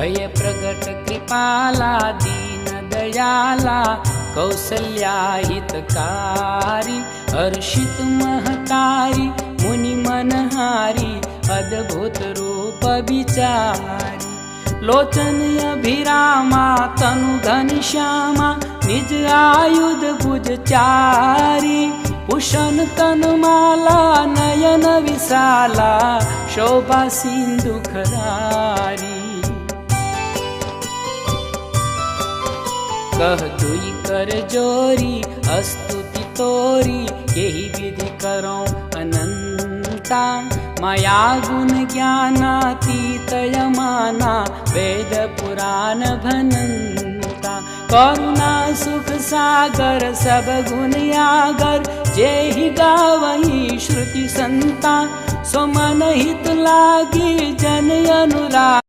भय प्रगट कृपाला दीन दयाला कौसल्या हितकारी हर्षित महतारी मुनि मनहारी अद्भुत रूप विचारी लोचन अभिरामा तनु धन श्यामा निज आयुध भुज चारी भूषण तन माला नयन विशाला शोभा सिंधु खरारी कह दुई कर जोरी स्तुति तोरी यही विधि करो अनंता माया गुण ज्ञानातीत यमाना वेद पुराण भनंता करुणा सुख सागर सब गुण यागर जेहि गावही श्रुति संता सो मन हित लागी जन अनुरागी